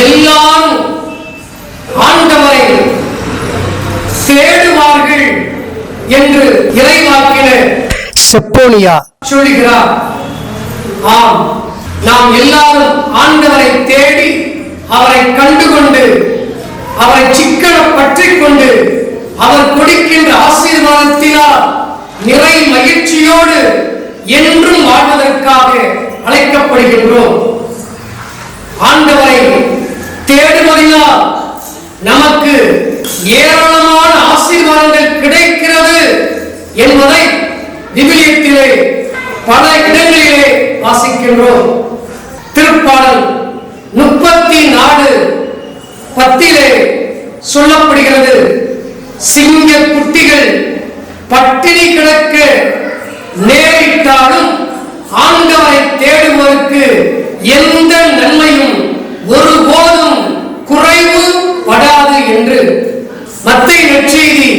எல்லாரும் ஆண்டவரை தேடுவார்கள் என்று இறைவாக்கினர் செப்போனியா சொல்கிறார். ஆம், நாம் எல்லாரும் ஆண்டவரை தேடி அவரை கண்டுகொண்டு அவரை சிக்கன பற்றிக் கொண்டு அவர் கொடுக்கின்ற ஆசீர்வாதத்தினால் நிறை மகிழ்ச்சியோடு என்றும் வாழ்வதற்காக அழைக்கப்படுகின்றோம். ஆண்டவரை தேடுவதினால் நமக்கு ஏராளமான ஆசீர்வாதங்கள் கிடைக்கிறது என்பதை விவிலியத்திலே பல இடங்களிலே வாசிக்கின்றோம். திருப்பாடல் 34:10 சொல்லப்படுகிறது, சிங்க குட்டிகள் பட்டினி கிடக்க நேரிட்டாலும் ஆண்டவரை தேடுவதற்கு எந்த நன்மையும் ஒருபோதும் குறைவு படாது என்று மத்தேயு நற்செய்தி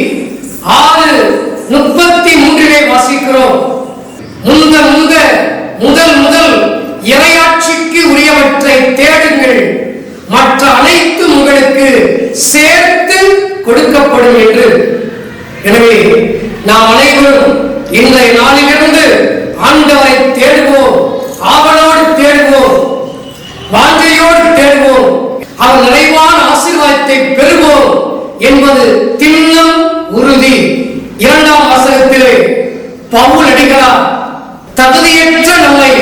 6:33 வாசிக்கிறோம். முதல் இறையாட்சிக்கு உரியவற்றை தேடுங்கள், மற்ற அனைத்தும் உங்களுக்கு சேர்த்து கொடுக்கப்படும் என்று. எனவே நாம் அனைவரும் இன்றைய நாளிலிருந்து ஆண்டவரை தேடுவோம், ஆவலோடு தேடுவோம், வாஞ்சையோடு தேடுவோம், அவர் நிறைவான ஆசீர்வாதத்தை பெறுவோம் என்பது திண்ணம் உறுதி. 2ஆம் வாசகத்திலே பவுல் அடிகளார் தகுதியற்ற நம்மை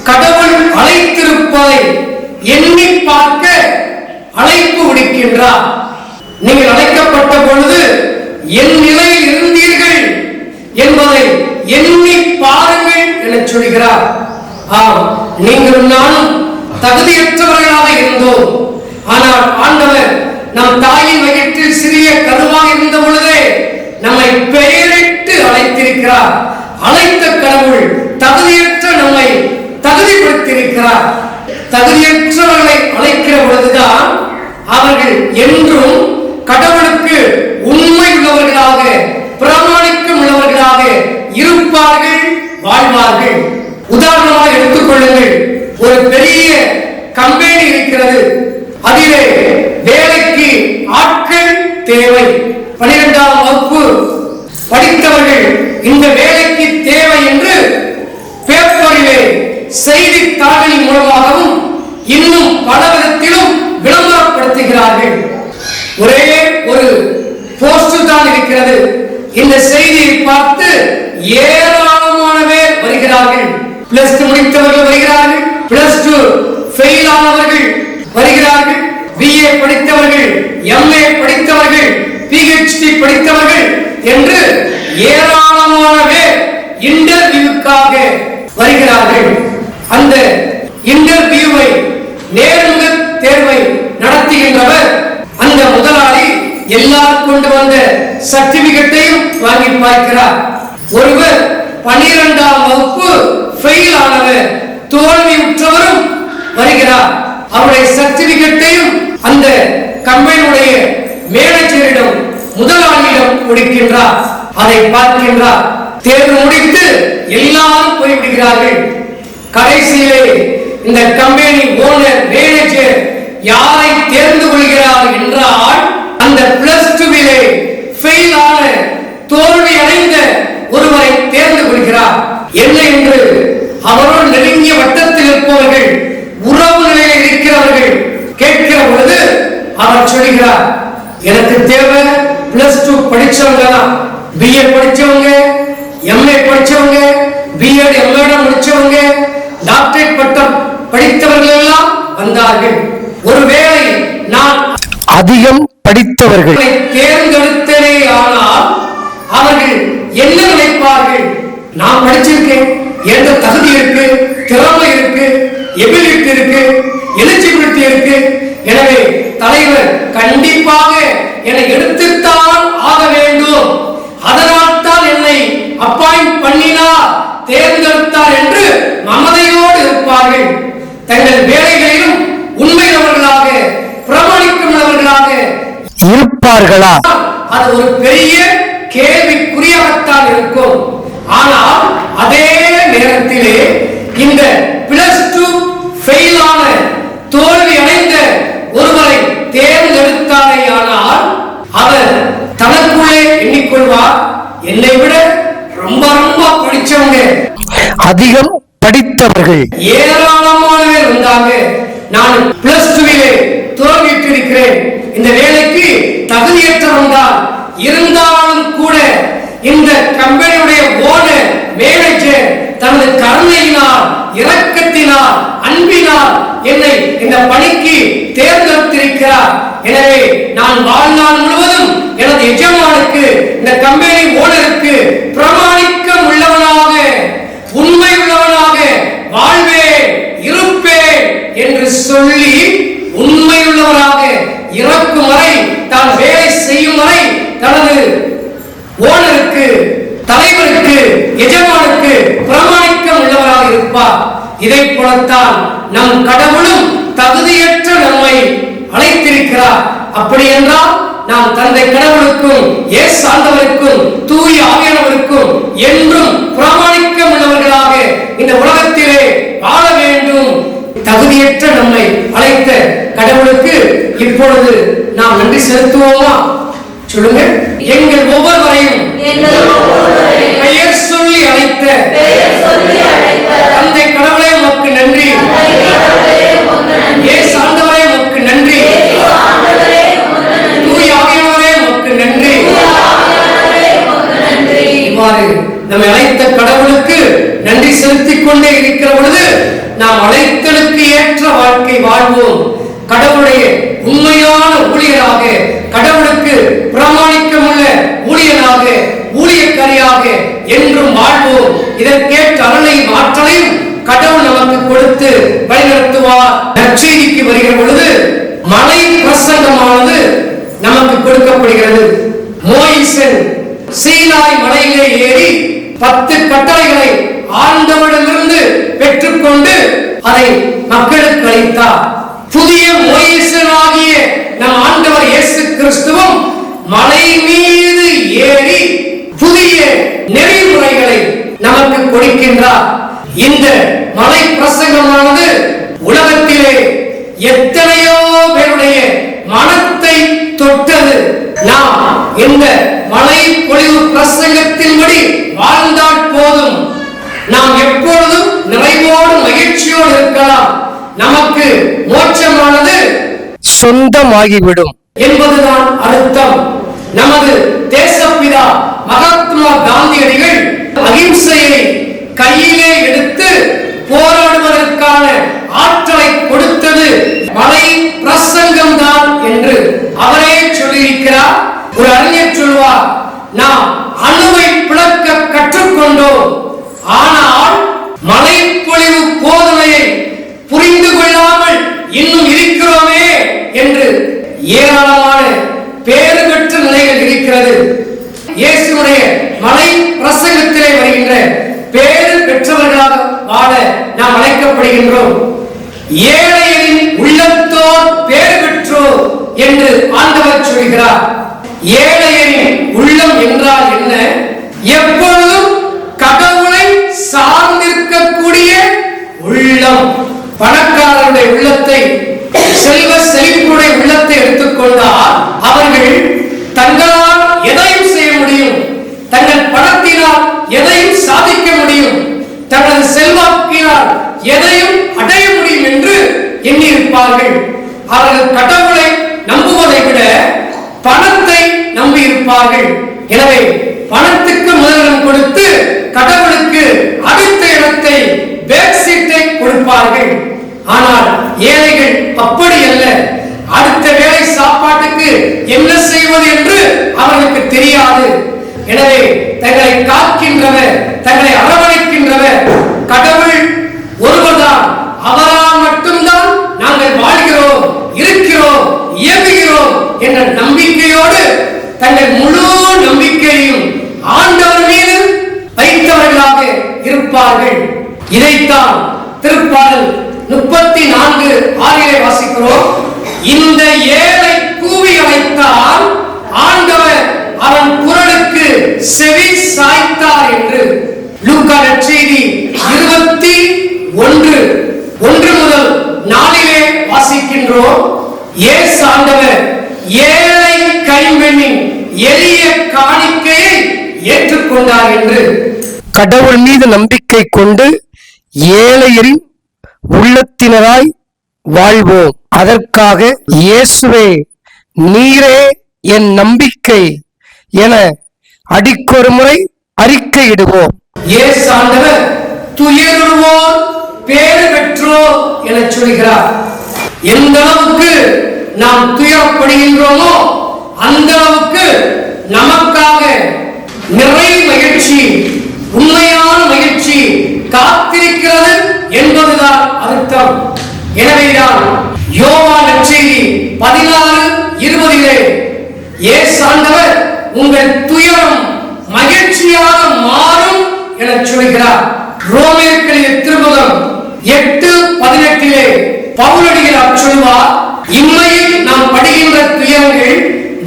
கடவுள் அழைத்திருப்பதை எண்ணி பார்க்க அழைப்பு விடுக்கின்றார். நீங்கள் அழைக்கப்பட்ட பொழுது என் நிலையில் இருந்தீர்கள் என்பதை எண்ணி பாருங்கள் என சொல்கிறார். ஆம், நீங்களும் நானும் தகுதியற்றவர்களாக இருந்தோம். ஆனால் ஆண்டவர் நம் தாயின் வயிற்றில் சிறிய கருவாக இருந்த பொழுதே நம்மை பெயரிட்டு அழைத்திருக்கிறார். அழைத்த கடவுள் தகுதியற்ற நம்மை தகுதிப்படுத்தியிருக்கிறார். தகுதியற்றவர்களை அழைக்கிற பொழுதுதான் அவர்கள் என்றும் கடவுளுக்கு உண்மை உள்ளவர்களாக பிரமாணிக்கம் உள்ளவர்களாக இருப்பார்கள், வாழ்வார்கள். உதாரணமாக எடுத்துக்கொள்ளுங்கள், ஒரு பெரிய கம்பெனி இருக்கிறது, அதிலே வேலைக்கு ஆட்கள் தேவை. 12ஆம் வகுப்பு படித்தவர்கள் இந்த வேலைக்கு தேவை என்று பேப்பரிலே செய்தித்தாளின் மூலமாகவும் இன்னும் பல விதத்திலும் விளம்பரப்படுத்துகிறார்கள். ஒரே ஒரு போஸ்ட் தான் இருக்கிறது. இந்த செய்தியை பார்த்து ஏராளமான பேர் வருகிறார்கள். +2 முடித்தவர்கள் வருகிறார்கள், +2 ஃபெயில் ஆனவர்கள் வருகிறார்கள், BA படித்தவர்கள், MA படித்தவர்கள், PhD படித்தவர்கள் என்று ஏராளமான பேர் இன்டர்வியூக்காக வருகிறார்கள். அந்த இன்டர்வியூவை நேர்முக தேர்வை நடத்துகின்றவர் அந்த முதலாளி எல்லாரும் கொண்டு வந்த சர்டிபிகேட்டையும் வாங்கி பார்க்கிறார். ஒருவர் 12ஆம் வகுப்பு ஃபெயில் ஆனவர், தோல்வியுற்றவரும் வருகிறார். அவருடைய சர்டிபிகேட்டையும் அந்த கம்பெனியுடைய மேனேஜரிடம் முதலாளியிடம் கொடுக்கின்றார். அதை பார்க்கின்றார். தேர்வு முடித்து எல்லாரும் போய்விடுகிறார்கள். கடைசியிலே இந்த கம்பெனி ஓனர் மேனேஜர் யாரை தேர்ந்து கொள்கிறார் என்றால் அந்த +2 ஃபெயில் ஆன தோல்வி அடைந்த ஒருவரை தேர்ந்து கொள்கிறார். என்ன என்று அவரோடு நெருங்கிய வட்டத்தில் இருப்பவர்கள், உறவு நிலையில் இருக்கிறவர்கள் கேட்கிற பொழுது அவர் சொல்கிறார், எனக்கு தேவை +2 படிச்சவங்க தான், BA படிச்சவங்க, MA படிச்சவங்க, BEd MAd முடிச்சவங்க, டாக்டரேட் பட்டம் படித்தவர்கள் எல்லாம் வந்தார்கள். ஒருவேளை நான் அதிகம் படித்தவர்களை தேர்ந்தெடுத்தே ஆனால் அவர்கள் என்ன நினைப்பார்கள்? நான் படிச்சிருக்கேன், எந்த தகுதி இருக்கு, திறமை இருக்கு, எபிலிட்டி இருக்கு, எலிஜிபிலிட்டி இருக்கு, எனவே தலைவர் கண்டிப்பாக என்னை எடுத்துத்தான் ஆக வேண்டும், அதனால் தான் என்னை அப்பாயிண்ட் பண்ணினார், தேர்ந்தெடுத்தார் என்று மமதையோடு இருப்பார்கள். தங்கள் வேலைகளிலும் உண்மையுள்ளவர்களாக பிரமாணிக்குள்ளவர்களாக இருப்பார்களா? அது ஒரு பெரிய கேள்விக்குறியாகத்தான் இருக்கும். ஆனால் அதே நேரத்திலே இந்த +2 ஃபெயில் ஆன தோல்வி அடைந்த அதிகம் படித்தவர்கள் ஏராளமான பேர் வந்தாங்க. நான் +2 தோல்விட்டு இருக்கிறேன். இந்த வேலைக்கு தகுதியற்றவன் தான். இருந்தாலும் கூட இந்த கம்பெனியுடைய ஓனர் மேனேஜர் தனது கருணையினால், இரக்கத்தினால், அன்பினால் என்னை இந்த பணிக்கு தேர்ந்தெடுத்திருக்கிறார். எனவே நான் வாழ்நாள் முழுவதும் எனது எஜமானுக்கு, இந்த கம்பெனி ஓனருக்கு பிரமாணிக்க உள்ளவனாக, உண்மை உள்ளவனாக வாழ்வேன், இருப்பேன் என்று சொல்லி உண்மையுள்ளவராக இறக்கும் வரை, தான் வேலை செய்யும் வரை தனது ஓனருக்கு, தலைவருக்கு, எஜமானுக்கு பிரமாணிக்கம் உள்ளவராக இருப்பார். இதை போலத்தான் நம் கடவுளும் தகுதியற்ற நம்மை அழைத்திருக்கிறார். அப்படி என்றால் நாம் தந்தை கடவுளுக்கும், இயேசு ஆண்டவருக்கும், தூய ஆவியானவருக்கும் என்றும் பிரமாணிக்கம் உள்ளவர்களாக இந்த உலகத்திலே வாழ வேண்டும். தகுதியற்ற நம்மை அழைத்த கடவுளுக்கு இப்பொழுது நாம் நன்றி செலுத்துவோமா? சொல்லுங்க. எங்கள் ஒவ்வொருவரையும் பெயர் சொல்லி அழைத்த தந்தை கடவுளே உமக்கு நன்றி. இயேசு ஆண்டவரே உமக்கு நன்றி. தூய ஆவியானவரே உமக்கு நன்றி. இவ்வாறு நம்மை அழைத்த கடவுளுக்கு நன்றி செலுத்திக் கொண்டே இருக்கிற பொழுது நாம் அழைத்தலுக்கு ஏற்ற வாழ்க்கை வாழ்வோம். கடவுளுடைய உண்மையான ஊழியராக, கடவுளுக்கு பிரமாணிக்கம் உள்ள ஊழியராக, ஊழியக்காரியாக என்றும் வாழ்வோம். இதற்கேற்ற அருளையும் ஆற்றலையும் கடவுள் நமக்கு கொடுத்து வழிநடத்துவார். நற்செய்திக்கு வருகிற பொழுது மலை பிரசங்கமானது நமக்கு கொடுக்கப்படுகிறது. மோயிசன் சீனாய் மலையிலே ஏறி 10 கட்டளைகளை ஆண்டவரிடமிருந்து பெற்றுக்கொண்டு அதை மக்களுக்கு அளித்தார். புதிய மோயிசனாகிய நம் ஆண்டவர் இயேசு கிறிஸ்துவும் மலை மீது ஏறி புதிய நெறிமுறைகளை நமக்கு கொடுக்கின்றார். இந்த மலை பிரசங்கமானது உலகத்திலே எத்தனையோ பேருடைய மனத்தை தொட்டது. நாம் இந்த மலை பொழிவு பிரசங்கத்தின்படி வாழ்ந்தால் போதும், நாம் எப்பொழுதும் நிறைவோடு மகிழ்ச்சியோடு இருக்கலாம். நமக்கு மோட்சமானது சொந்தமாகிவிடும் என்பதுதான் அர்த்தம். நமது தேசப்பிதா மகாத்மா காந்தியடிகள் அகிம்சையை கையிலே எடுத்து போராடுவதற்கான ஆற்றலை கொடுத்தது மலை பிரசங்கம் தான் என்று அவரே சொல்லியிருக்கிறார். ஒரு அறிஞர் சொல்வார், நாம் அணுவை பிளக்க கற்றுக்கொண்டோம், ஆனால் மலை பொழிவு போதனையை புரிந்து கொள்ளாமல் இன்னும் இருக்கிறோமே என்று ஏராளமான பேறு பெற்ற நிலைகள் இருக்கிறது. இயேசுடைய மலை பிரசங்கத்திலே வருகின்ற பேறு பெற்றவர்களாக வாழ நாம் அழைக்கப்படுகின்றோம். ஏழையின் உள்ளத்தோர் பேறு பெற்றோர் என்று ஆண்டவர் சொல்கிறார். ஏழையின் உள்ளம் என்றால் என்ன? எப்பொழுதும் கடவுளை சார்ந்திருக்கக்கூடிய உள்ளம். பணக்காரருடைய உள்ளத்தை, செல்வ செழிப்புடைய உள்ளத்தை எடுத்துக்கொண்டால் அவர்கள் தங்களால் எதையும் செய்ய முடியும், தங்கள் பணத்தினால் எதையும் சாதிக்க முடியும், தங்களது செல்வாக்கினால் எதையும் அடைய முடியும் என்று எண்ணியிருப்பார்கள். அவர்கள் கடவுளை நம்புவதை விட பணத்தை நம்பி இருப்பார்கள். எனவே பணத்துக்கு முதலிடம் கொடுத்து கடவுளுக்கு அடுத்த இடத்தை, பேக் சீட்டை கொடுப்பார்கள். ஆனால் ஏழைகள் அப்படி அல்ல. அடுத்த வேளை சாப்பாட்டுக்கு என்ன செய்வது என்று அவர்களுக்கு தெரியாது. எனவே தங்களை காக்கின்றவர், தங்களை அரவணைக்கின்றவர் கடவுள் ஒருவர்தான். அவரால் மட்டும்தான் நாங்கள் வாழ்கிறோம், இருக்கிறோம், இயங்குகிறோம் என்ற நம்பிக்கையோடு தங்கள் முழு நம்பிக்கையையும் ஆண்டவர் மீது வைத்தவர்களாக இருப்பார்கள். இதைத்தான் திருப்பாடல் 34:6 வாசிக்கிறோம். இந்த ஏழை கூவி அழைத்தால் ஆண்டவர் அவன் குரலுக்கு செவி சாய்த்தார் என்று. லூக்கா நற்செய்தி 21:1-4 வாசிக்கின்றோம். இயேசு ஆண்டவர் ஏழை கைம்பெண்ணின் எளிய காணிக்கையை ஏற்றுக்கொண்டார் என்று. கடவுள் மீது நம்பிக்கை நம்பிக்கை கொண்டு ஏழையரின் உள்ளத்தினராய் வாழ்வோம். அதற்காக இயேசுவே நீரே என் நம்பிக்கை என அடிக்கொரு முறை அறிக்கையிடுவோம். இயேசு ஆண்டவர் துயருவோர் பேறு பெற்றோர் என சொல்கிறார். எந்த அளவுக்கு நாம் துயரப்படுகின்றோமோ அந்த அளவுக்கு நமக்காக நிறை மகிழ்ச்சி, உண்மையான மகிழ்ச்சி காத்திருக்கிறது என்பதுதான் அர்த்தம். எனவேதான் யோவான் நற்செய்தி 16:20 இயேசு ஆண்டவர் உங்கள் துயரம் மகிழ்ச்சியாக மாறும் என சொல்கிறார். ரோமேயர் திருமுகம் 8:18 பவுலடிகளார் சொல்வார், இம்மையில் நாம் படுகின்ற துயரங்கள்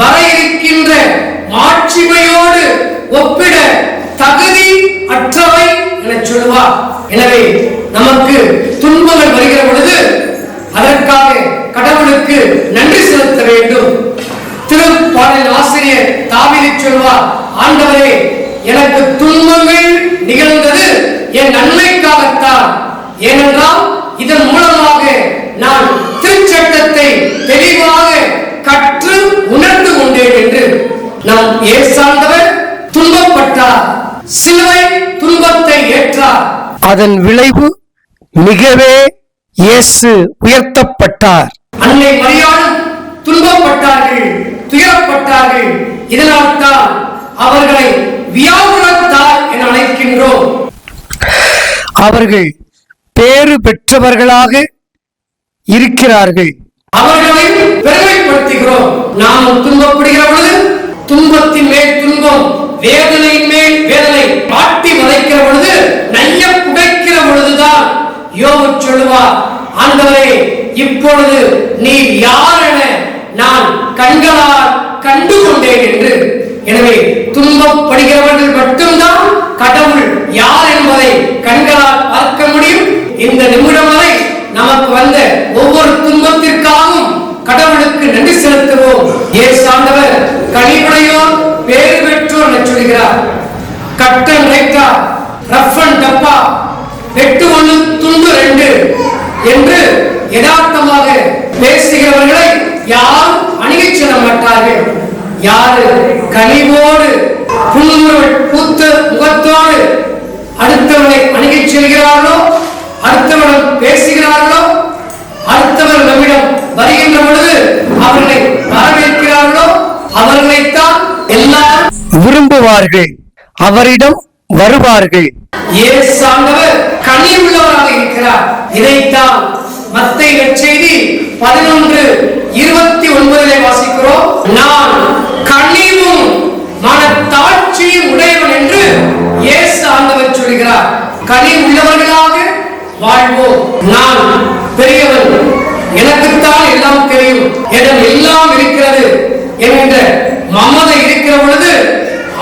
வர இருக்கின்ற மாட்சிமையோடு ஒப்பிட தகுதி அற்றவை என சொல்வார். எனவே நமக்கு துன்பங்கள் வருகிற பொழுது அதற்காக கடவுளுக்கு நன்றி செலுத்த வேண்டும். திருப்பாடல் ஆசிரியர் தாவீது சொல்வார், ஆண்டவரே எனக்கு துன்பங்கள் நிகழ்ந்தது என் நன்மைக்காகத்தான், ஏனென்றால் இதன் மூலமாக நான் திருச்சட்டத்தை தெளிவாக கற்று உணர்ந்து கொண்டேன் என்று. நாம் இயேசாண்டவர் துன்பப்பட்டார், சிலுவை துன்பத்தை ஏற்றார். அதன் விளைவு மிகவே இயேசு உயர்த்தப்பட்டார். அன்னை மரியாளும் துன்பப்பட்டார்கள், துயரப்பட்டார்கள். இதனால் தான் அவர்களை வியாகுலத்தார் என அழைக்கின்றோம். அவர்கள் பேறு பெற்றவர்களாக இருக்கிறார்கள். அவர்களை பெருமைப்படுத்துகிறோம். நாம் துன்பப்படுகிற பொழுது துன்பத்தின் மேல் துன்பம், வேதனையின் மேல் வேதனை பாட்டி வதைக்கிற பொழுது, நைய புடைக்கிற பொழுதுதான் யோபு சொல்லுவார், ஆண்டவரே இப்பொழுது நீ யார் என நான் கண்களால் கண்டு கொண்டேன் என்று. எனவே துன்பப்படுகிறவர்கள் மட்டும்தான் கடவுள் யார் என்பதை கண்களால் பார்க்க முடியும். இந்த நிமிடம் வரை நமக்கு வந்த ஒவ்வொரு துன்பத்திற்காகவும் கடவுளுக்கு நன்றி செலுத்துவோம். இயேசு ஆண்டவர் கனிவுடையோர் பேறு பெற்றோர் என சொல்கிறார். கட்டன் ரைட்டா, ரஃப் அண்ட் டப்பா, வெட்டு ஒன்று துண்டு 2 என்று யதார்த்தமாக பேசுகிறவர்களை யாரும் அணுகிச் செல்ல மாட்டார்கள். யாரு கனிவோடு புன்முறுவல் பூத்த முகத்தோடு அடுத்தவனை அணுகிச் செல்கிறார்களோ, அடுத்தவரிடம் பேசுகிறார்களோ, அடுத்தவர் நம்மிடம் வருகின்ற பொழுது அவர்களை வரவேற்கிறார்களோ அவர்களைத்தான் எல்லாரும் விரும்புவார்கள், அவரிடம் வருவார்கள். இயேசு ஆண்டவர் கனி உள்ளவராக இருக்கிறார். இதைத்தான் மத்தேயு நற்செய்தி 11:29 வாசிக்கிறோம். நான் கனிவும் மனத்தாட்சியும் உடையவன் என்று இயேசு ஆண்டவர் சொல்கிறார். கனி உள்ளவர்களாக வாழ்வோம். நான் பெரியவன், எனக்குத்தான் எல்லாம் தெரியும், என்னிடம் எல்லாம் இருக்கிறது என்கின்ற மமதை இருக்கிற பொழுது,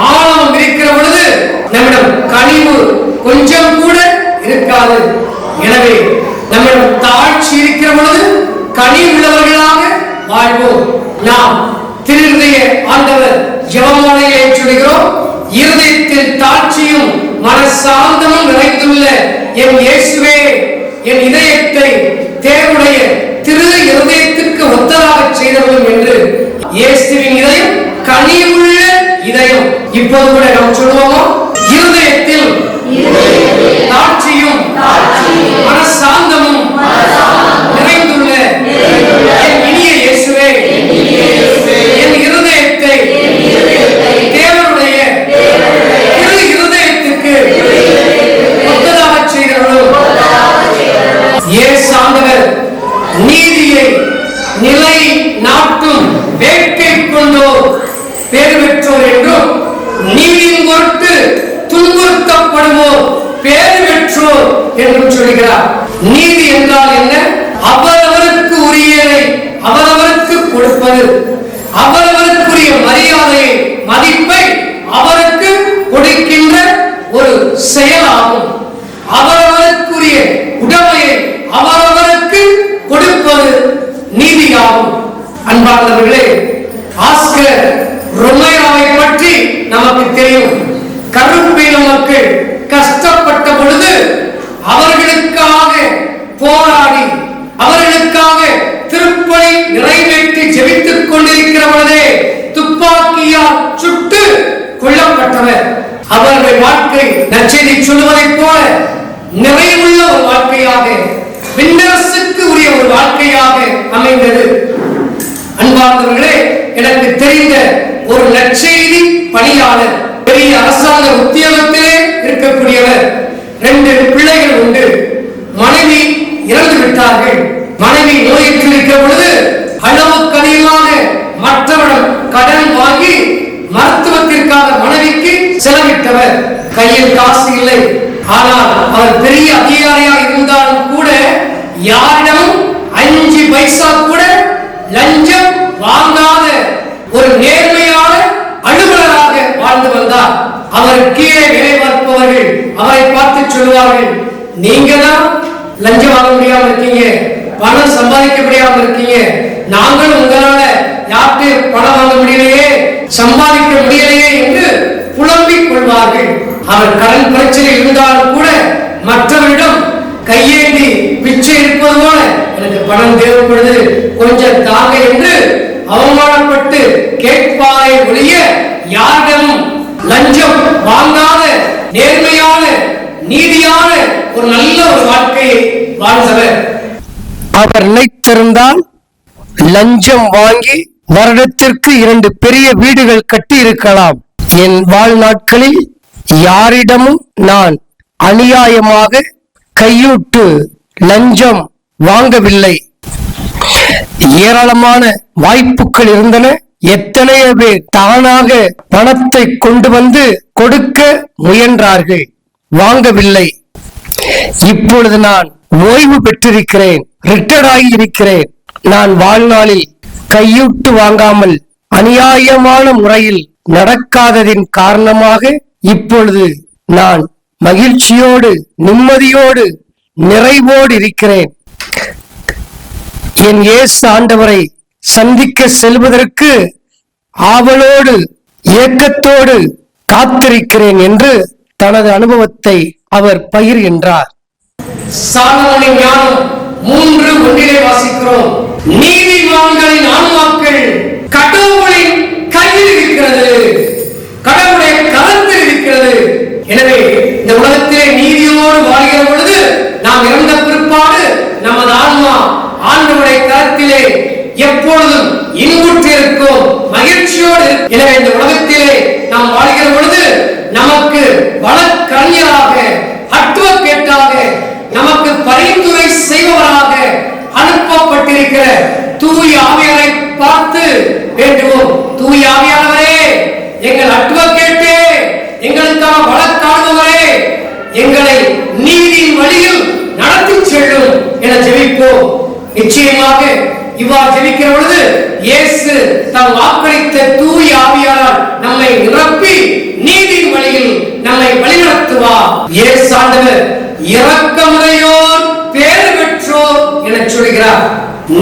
ஆணவம் இருக்கிற பொழுது நம்மிடம் கனிவு கொஞ்சம் கூட இருக்காது. எனவே நம்மிடம் தாழ்ச்சி இருக்கிற பொழுது கனி உள்ளவர்களாக வாழ்வோம். நாம் திருஹிருதய ஆண்டவர் ஜெபமாலையை சொல்கிறோம். இருதயத்தில் தாழ்ச்சியும் மனசாந்தமும் நிறைந்துள்ள என் இயேசுவே, என் இதயத்தை தேவனுடைய திரு இருதயத்திற்கு ஒத்ததாக செய்தவரும் என்று. இயேசுவின் இதயம் கனிவுள்ள இதயம். இப்போது கூட நாம் சொல்லுவோமோ, இருதயத்தில் தாழ்ச்சியும் மனசாந்தமும் நிறைந்துள்ள என் இனிய இயேசுவே, என் இருதயத்தை தேவனுடைய திரு இருதயத்துக்கு ஒத்ததாக செய்தவரும். இயேசு ஆண்டவர் நீதியை நிலை நாட்டும் வேட்கை கொண்டோர் பேறு பெற்றோர் என்றும், நீதியின் பொருட்டு துன்புறுத்தப்படுவோர் பேறு பெற்றோர் என்றும் சொல்கிறார். நீதி என்றால் என்ன? அவரவருக்கு உரியதை அவரவருக்கு கொடுப்பது, அவரவருக்குரிய மரியாதையை மதிப்பை அவருக்கு கொடுக்கின்ற ஒரு செயலாகும். அவரவருக்குரிய உடைமையை அவரவருக்கு கொடுப்பது நீதியாகும். அன்பார்ந்தவர்களே, ஆஸ்கர் ரொமேரோவை பற்றி நமக்கு தெரியும். கருப்பீன மக்கள் கஷ்டப்பட்ட பொழுது அவர்களுக்காக போராடி அவர்களுக்காக திருப்பலி நிறைவேற்றி ஜெபித்துக் கொண்டிருக்கிற பொழுதே துப்பாக்கியால் சுட்டு கொல்லப்பட்டவர். அவர்கள் வாழ்க்கை நற்செய்தி சொல்லுவதைப் போல நிறைவுள்ள ஒரு வாழ்க்கையாக, விண்ணரசுக்கு உரிய ஒரு வாழ்க்கையாக அமைந்தது. அன்பார்ந்தவர்களே, எனக்கு தெரிந்த ஒரு நற்செய்தி பணியாளர், பெரிய அரசாங்க உத்தியோகத்திலே இருக்கக்கூடியவர், 2 பிள்ளைகள் உண்டு. மனைவி இறந்து விட்டார்கள். மனைவி நோயுற்று இருக்கிற பொழுது அளவுக்கு அதிகமாக மற்றவரிடம் கடன் வாங்கி மருத்துவத்திற்காக மனைவிக்கு செலவிட்டவர். கையில் காசு இல்லை. ஆனால் அவர் பெரிய அதிகாரியாக இருந்தாலும் கூட யாரிடமும் 5 பைசா கூட லஞ்சம் வாங்காத ஒரு நேர்மையான அலுவலராக வாழ்ந்து வந்தார். அவர் கீழே வேலை பார்ப்பவர்கள் அவரை பார்த்து சொல்லுவார்கள், நீங்க தான் லஞ்சம் வாங்க முடியாம இருக்கீங்க, பணம் சம்பாதிக்க முடியாம இருக்கீங்க, நாங்கள் உங்களால யார்கிட்ட பணம் வாங்க முடியலையே, சம்பாதிக்க முடியலையே என்று புலம்பிக் கொள்வார்கள். அவர் கடன் பிரச்சனை இருந்தாலும் கூட மற்றவரிடம் கையேந்தி பிச்சை இருப்பது போல, எனக்கு பணம் தேவைப்படுது கொஞ்சம் தாங்க என்று அவமானப்பட்டு கேட்பாரை ஒழிய யாரிடமும் லஞ்சம் வாங்காத நேர்மையான நீதியான ஒரு நல்ல ஒரு வாழ்க்கையை வாழ்ந்தவர். அவர் நினைத்திருந்தால் லஞ்சம் வாங்கி வருடத்திற்கு 2 பெரிய வீடுகள் கட்டி இருக்கலாம். என் வாழ்நாட்களில் யாரிடமும் நான் அநியாயமாக கையூட்டு லஞ்சம் வாங்கவில்லை. ஏராளமான வாய்ப்புகள் இருந்தன. எத்தனையோ பேர் தானாக பணத்தை கொண்டு வந்து கொடுக்க முயன்றார்கள், வாங்கவில்லை. இப்பொழுது நான் ஓய்வு பெற்றிருக்கிறேன், ரிட்டையர்ட் ஆகி இருக்கிறேன். நான் வாழ்நாளில் கையூட்டு வாங்காமல் அநியாயமான முறையில் நடக்காததின் காரணமாக இப்பொழுது நான் மகிழ்ச்சியோடு நிம்மதியோடு நிறைவோடு இருக்கிறேன். என் இயேசு ஆண்டவரை சந்திக்க செல்வதற்கு ஆவலோடு ஏக்கத்தோடு காத்திருக்கிறேன் என்று தனது அனுபவத்தை அவர் பகிர்கின்றார். சாலமோனின் ஞானம் 3:1 வாசிக்கிறோம், நீதிமான்களின் ஆன்மாக்கள் கடவுளின் கையில் இருக்கிறது, கடவுளுடைய கரத்தில் இருக்கிறது. எனவே இந்த உலகத்திலே நீதியோடு வாழ்கிற பொழுது நாம் இறந்த பிற்பாடு நமது ஆன்மா ஆண்டவருடைய கரத்திலே எப்பொழுதும் இன்புற்று இருக்கும், மகிழ்ச்சியோடு. எனவே இந்த உலகத்திலே நாம் வாழ்கிற பொழுது நமக்கு வழக்கறிஞராக, அட்வொகேட்டாக, நமக்கு பரிந்துரை செய்பவராக அனுப்பப்பட்டிருக்கிற தூய ஆவியாரை பார்த்து வேண்டுவோம், தூய ஆவியானவரே, எங்கள் அட்வொகேட்டே, எங்களுக்கான வழக்காடுபவரே, எங்களை நீதியின் வழியில் நடத்தி செல்லும் என ஜெபிப்போம். நிச்சயமாக இவ்வாறு ஜெபிக்கிற பொழுது இயேசு தாம் வாக்களித்த தூய ஆவியாரால் நம்மை நிரப்பி நீதியின் வழியில் நம்மை வழிநடத்துவார். இயேசு ஆண்டவர் இரக்கமுடையோர் பேறு பெற்றோர் என சொல்கிறார்.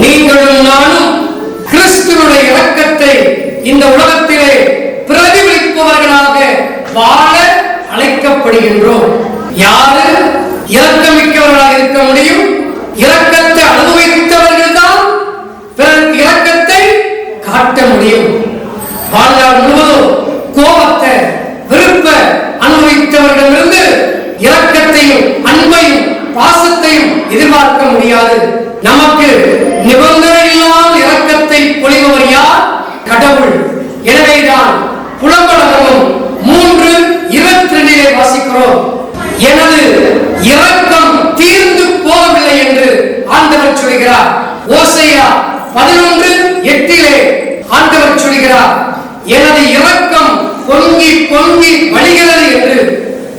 நீங்களும் நானும் கிறிஸ்துவினுடைய இரக்கத்தை இந்த உலகத்திலே பிரதிபலிப்பவர்களாக வாழ அழைக்கப்படுகின்றோம். யாரு இரக்கமிக்கவர்களாக இருக்க முடியும்? இரக்கத்தை அனுபவித்தவர்கள் தான் பிறருக்கு இரக்கத்தை காட்ட முடியும். வாழ்நாள் முழுவதும் கோபத்தை, வெறுப்ப அனுபவித்தவர்களிடமிருந்து இரக்கத்தையும் அன்பையும் பாசத்தையும் எதிர்பார்க்க முடியாது. நமக்கு நிபந்தனை இல்லாமல் இரக்கத்தை பொழிபவர் யார்? கடவுள். எனவேதான் புலம்பலகமும் 3:22 வாசிக்கிறோம், எனது இரக்கம் தீர்ந்து போகவில்லை என்று ஆண்டவர் சொல்கிறார். ஓசையா 11:8 ஆண்டவர் சொல்கிறார், எனது இரக்கம் பொங்கி பொங்கி வழிகிறது என்று.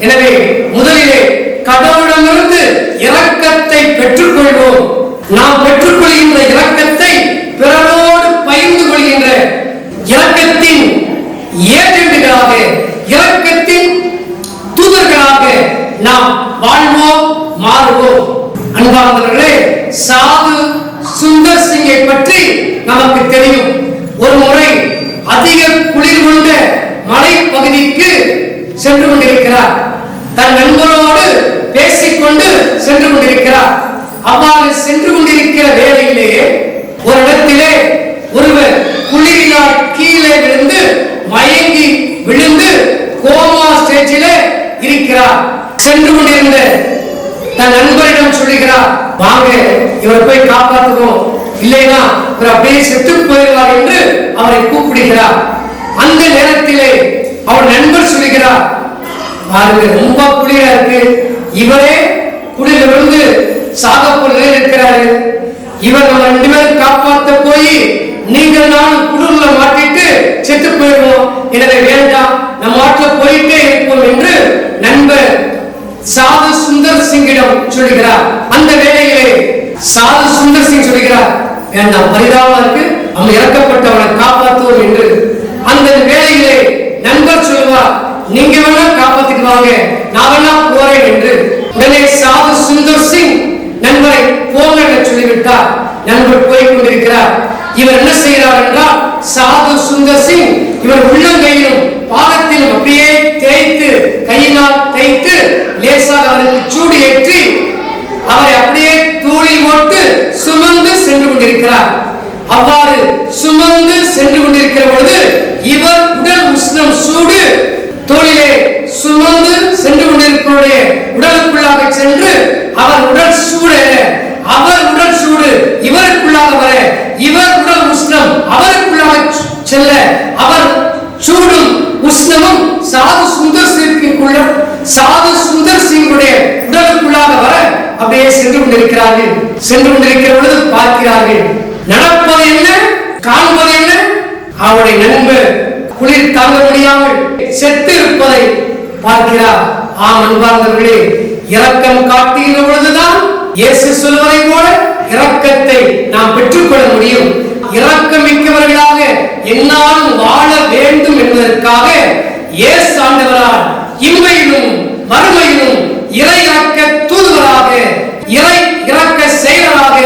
எனவே முதலிலே கடவுளிடமிருந்து இரக்கத்தை பெற்றுக்கொள்வோம். நாம் பெற்றுக்கொள்கின்ற இரக்கத்தை பிறரோடு பகிர்ந்து கொள்கின்ற இரக்கத்தின் ஏஜெண்டுகளாக, இரக்கத்தின் தூதர்களாக நாம் வாழ்வோம், மாறுவோம். அன்பார்ந்தவர்களே, சாது சுந்தர் சிங்கை பற்றி நமக்கு தெரியும். ஒரு முறை அதிக குளிர் கொண்ட மலை பகுதிக்கு சென்று கொண்டிருக்கிறார். தன் நண்பர் சென்று கொண்டிருந்த தன் நண்பரிடம் சொல்லுகிறார், வாங்க இவரை போய் காப்பாற்றுவோம், இல்லைன்னா இவர் அப்படியே செத்து போயிடுவார் என்று அவரை கூப்பிடுகிறார். அந்த நேரத்திலே அவர் நண்பர் சொல்லுகிறார், பாருங்க ரொம்ப குளிரா இருக்கு, இவரே குளிர விழுந்து சாகப்போல் இருக்கிறாரு, இவர் நம்ம 2 பேரும் காப்பாற்ற போய் நீங்கள் நானும் குளிர்ல மாட்டிட்டு செத்து போயிடுவோம், எனவே வேண்டாம் நம்ம ஆட்டில் போயிட்டே இருப்போம் என்று நண்பர் சாது சுந்தர் சிங்கிடம் சொல்லுகிறார். அந்த வேளையிலே சாது சுந்தர் சிங் சொல்லுகிறார், வேண்டாம் பரிதாபமா இருக்கு, அவன் இறக்கப்பட்டவனை காப்பாற்றுவோம் என்று. அந்த வேளையிலே நண்பர் சொல்லுவார், நீங்க வேணா காப்பாத்திட்டு வாங்க, நான் வேணா போறேன் என்று. உடனே சாது சுந்தர் சிங் நண்பரை போங்க என்று சொல்லிவிட்டார். நண்பர் போய் கொண்டிருக்கிறார். இவர் என்ன செய்கிறார் என்றால், சாது சுந்தர் சிங் இவர் உள்ளங்கையிலும் பாதத்திலும் அப்படியே தேய்த்து, கையினால் தேய்த்து லேசாக அவருக்கு சூடு ஏற்றி அவரை அப்படியே தூளில் போட்டு சுமந்து சென்று கொண்டிருக்கிறார். அவ்வாறு சுமந்து சென்று கொண்டிருக்கிற பொழுது இவர் உடல் உஷ்ணம் சூடு தோளிலே சுமந்து சென்று கொண்டிருக்கிற உடலுக்குள்ளாக சென்று அவர் உடல் சூடு அவர் உடல் சூடு இவருக்குள்ளாக வர, இவர் உடல் உஷ்ணம் அவருக்குள்ளாக செல்ல, அவர் சூடும் உஷ்ணமும் சாது சுந்தர் சிங்குக்குள்ள சாது சுந்தர் சிங்குடைய உடலுக்குள்ளாக வர அப்படியே சென்று கொண்டிருக்கிறார்கள். சென்று கொண்டிருக்கிற பொழுது பார்க்கிறார்கள், நடப்பது என்ன காண்பது என்ன, அவருடைய நண்பர் குளிர் தாங்க முடியாமல் செத்து இருப்பதை பார்க்கிறார். ஆம் அன்பார்ந்தவர்களே, இரக்கம் காட்டுகிற பொழுதுதான் இயேசு சொல்வதை போல இரக்கத்தை நாம் பெற்றுக்கொள்ள முடியும். இரக்கம் மிக்கவர்களாக என்னாலும் வாழ வேண்டும் என்பதற்காக இயேசு ஆண்டவரால் இம்மையிலும் மறுமையிலும் இறை இரக்க தூதுவராக, இறை இரக்க செயலராக,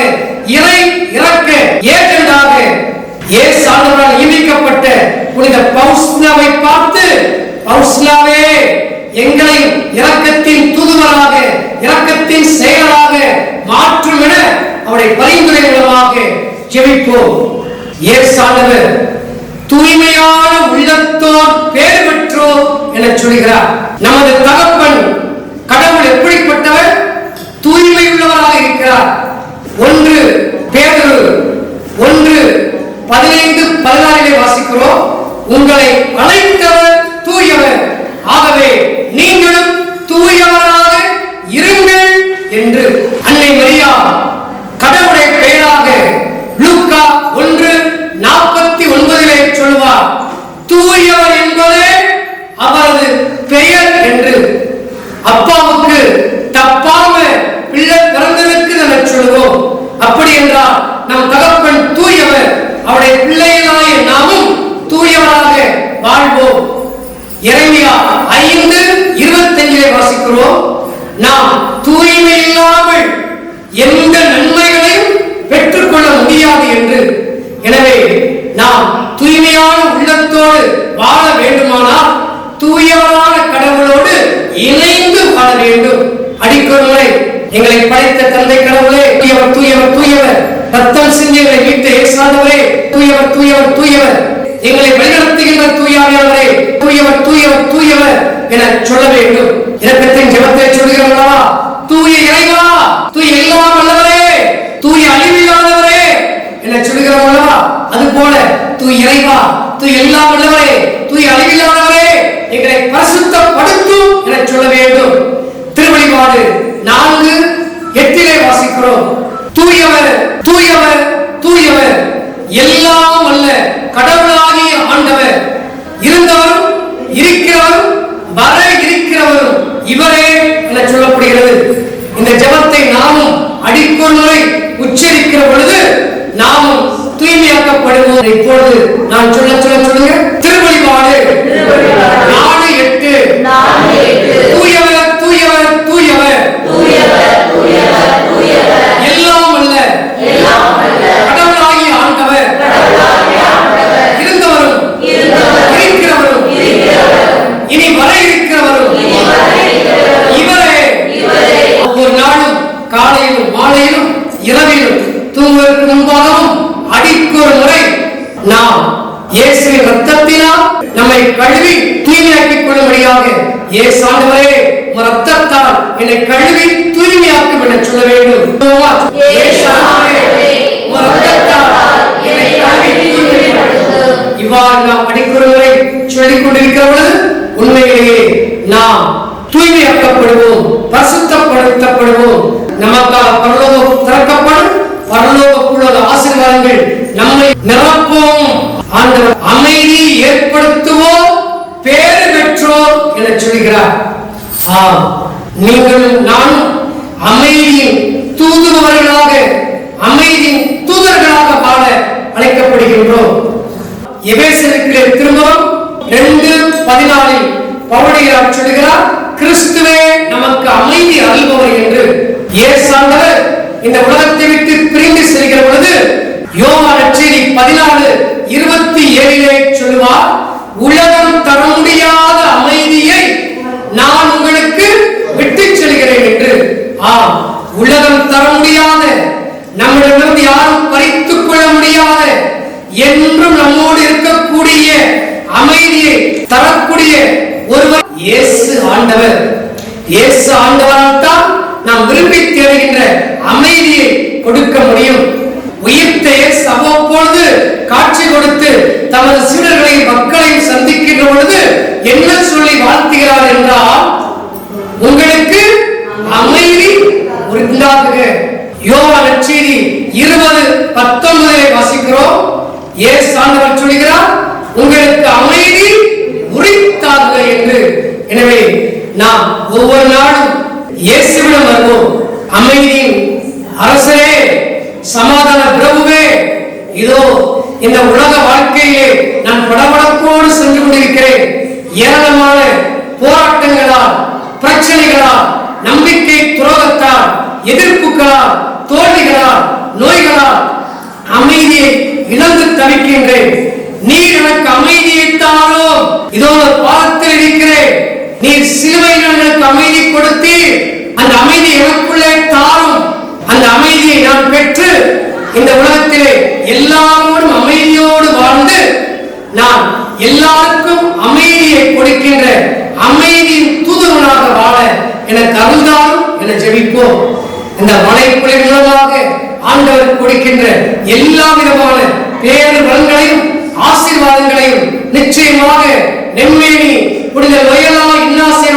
இறை இரக்க ஏஜெண்டாக இயேசு ஆண்டவரால் நியமிக்கப்பட்ட புனித பவுஸ்லாவை பார்த்து, பவுஸ்லாவே எங்களை இரக்கத்தின் தூதுவராக, இரக்கத்தின் செயலராக மாற்றும் என அவருடைய பரிந்துரை மூலமாக ஜெபிப்போம். இயேசு ஆண்டவர் தூய்மையான உள்ளத்தோர் பேர் பெற்றோர் என சொல்கிறார். நமது தகப்பன் கடவுள் எப்படிப்பட்டவர்? தூய்மை உள்ளவராக இருக்கிறார். 1 பேதுரு 1:15-16 வாசிக்கிறோம், உங்களை அழைத்தவர் தூயவர், ஆகவே நீங்களும் தூயவராக இருங்கள் என்று அன்னை மரியா கடவுளை பெயராக லூக்கா 1:49 சொல்வார். தூயவர் என்பதே அவரது பெயர் என்று. அப்பாவுக்கு தப்பாம பிள்ளை பிறந்ததற்கு நம்ம சொல்லுவோம். அப்படி என்றால் நம் தகப்பன் தூயவர், அவருடைய பிள்ளைகளாய நாமும் தூயவராக வாழ்வோம். எரேமியா 5:25 வாசிக்கிறோம், நாம் தூய்மை இல்லாமல் எந்த நன்மைகளையும் பெற்றுக்கொள்ள முடியாது என்று. எனவே நாம் தூய்மையான உள்ளத்தோடு வாழ வேண்டுமானால் தூயவரான கடவுளோடு இணைந்து வாழ வேண்டும். அடிக்கொரு முறை எங்களை படைத்த தந்தை கடவுளே, தூயவர் தூயவர் தூயவர், ரத்தம் சிந்தி எங்களை மீட்ட இயேசு ஆண்டவரே, தூயவர் தூயவர் தூயவர், எங்களை வழிநடத்துகின்ற தூயாவியானவரே, தூயவர் தூயவர் தூயவர் என சொல்ல வேண்டும். இரக்கத்தின் ஜெபத்தை சொல்கிறவர்களா, தூய இறைவா, தூய எல்லாம் வல்லவரே, தூய அழிவில்லாதவரே என சொல்கிறவர்களா, அதுபோல தூய இறைவா, தூய எல்லாம் வல்லவரே, தூய அழிவில்லாதவரே எங்களை பரிசுத்தப்படுத்தும் என சொல்ல வேண்டும். திருவெளிப்பாடு 4:8 வாசிக்கிறோம், தூயவர் தூயவர் தூயவர், எல்லாம் அல்ல கடவுளாகிய ஆண்டவர், இருந்தவரும் இருக்கிறவரும் வர இருக்கிறவரும் இவரே என சொல்லப்படுகிறது. இந்த ஜெபத்தை நாமும் அடிக்கொரு முறை உச்சரிக்கிற பொழுது நாமும் தூய்மையாக்கப்படுவோம். இப்பொழுது நான் சொல்லுங்க. திருவெளிப்பாடு 4:8 தூயவர் தூயவர் தூயவர், எல்லாம் அல்ல கடவுளாகிய ஆண்டவர், இருந்தவரும் இருக்கிறவரும் இனி வர இருக்கிறவரும் இவரே. ஒவ்வொரு நாளும் காலையிலும் மாலையிலும் இரவிலும் தூங்குவதற்கு முன்பாகவும் அடிக்கொரு முறை நாம் இயேசுவின் ரத்தத்தினால் நம்மை கழுவி தூய்மையாக்கிக் கொள்ளும்படியாக, இயேசு ஆண்டவரே உன் ரத்தத்தால் என்னை கழுவி தூய்மையாக்கும் என சொல்ல வேண்டும். இயேசுவே, உன் ரத்தத்தால் என்னை கழுவி தூய்மைப்படுத்தும். இவ்வாறு நாம் படிக்கிறவரை சொல்லிக் கொண்டிருக்கிற பொழுது உண்மையிலேயே நாம் தூய்மையாக்கப்படுவோம், பரிசுத்தப்படுத்தப்படுவோம். நமக்காக பரலோகம் திறக்கப்படும். பரலோகக்குள்ள ஆசீர்வாதங்கள் நம்மை நிரப்பும். ஆண்டவர் அமைதி ஏற்படுத்துவோம், பேறு பெற்றோர் என சொல்கிறார். நீங்களும் நானும் அமைதியின் தூதுவர்களாக, அமைதியின் தூதர்களாக வாழ அழைக்கப்படுகின்றோம். எபேசியருக்கு திரும்பவும் 2:14 பவுலடியார் சொல்கிறார், கிறிஸ்துவே நமக்கு அமைதி அருள்பவர் என்று. இயேசுவானவர் இந்த உலகத்தை விட்டு பிரிந்து செல்கிற பொழுது யோவான் நற்செய்தி 14:27 சொல்லுவார், உலகம் தர முடியாத அமைதியை நான் உங்களுக்கு விட்டு செல்கிறேன் என்று. உலகம் தர முடியாத, நம்மிடமிருந்து யாரும் பறித்துக் கொள்ள முடியாத, என்றும் நம்மோடு இருக்கக்கூடிய அமைதியை தரக்கூடிய ஒருவர் இயேசு ஆண்டவர். இயேசு ஆண்டவரால் தான் நாம் விரும்பி தேடுகின்ற அமைதியை கொடுக்க முடியும். உயிர்த்த இயேசு அவ்வப்பொழுது காட்சி கொடுத்து தமது சீடர்களையும் மக்களையும் சந்திக்கின்ற பொழுது என்ன சொல்லி வாழ்த்துகிறார் என்றால், உங்களுக்கு அமைதி உண்டாகுக. யோவான் நற்செய்தி 20:19 வாசிக்கிறோம். இயேசு ஆண்டவர் சொல்கிறார், உங்களுக்கு அமைதி உரித்தாகுக என்று. எனவே நாம் ஒவ்வொரு நாளும் இயேசுவிடம் வருவோம். அமைதியின் அரசரே, சமாதான பிரபுவே, இதோ இந்த உலக வாழ்க்கையிலே நான் படபடப்போடு சென்று கொண்டிருக்கிறேன். ஏராளமான போராட்டங்களால், பிரச்சனைகளால், நம்பிக்கை துரோகத்தால், எதிர்ப்புகளால், தோல்விகளால், நோய்களால் அமைதியை இழந்து தவிக்கின்றேன். நீர் எனக்கு அமைதியை தாரும். இதோ பாதத்தில் இருக்கிறேன். நீர் சிலுவையில் எனக்கு அமைதி கொடுத்தீர். அந்த அமைதி எனக்குள்ளே தாரும். அந்த அமைதியை நான் பெற்று இந்த உலகத்திலே எல்லாரோடும் அமைதியோடு வாழ்ந்து நான் எல்லாருக்கும் அமைதியை கொடுக்கின்ற அமைதியின் தூதுவனாக வாழ எனக்கு அருள்தாரும் என ஜெபிப்போம். இந்த மழைக்குழி மூலமாக ஆண்டவர் கொடுக்கின்ற எல்லா விதமான பேரு வளங்களையும் ஆசீர்வாதங்களையும் நிச்சயமாக நெம்மேனி புனித லோயலா இன்னாசியார்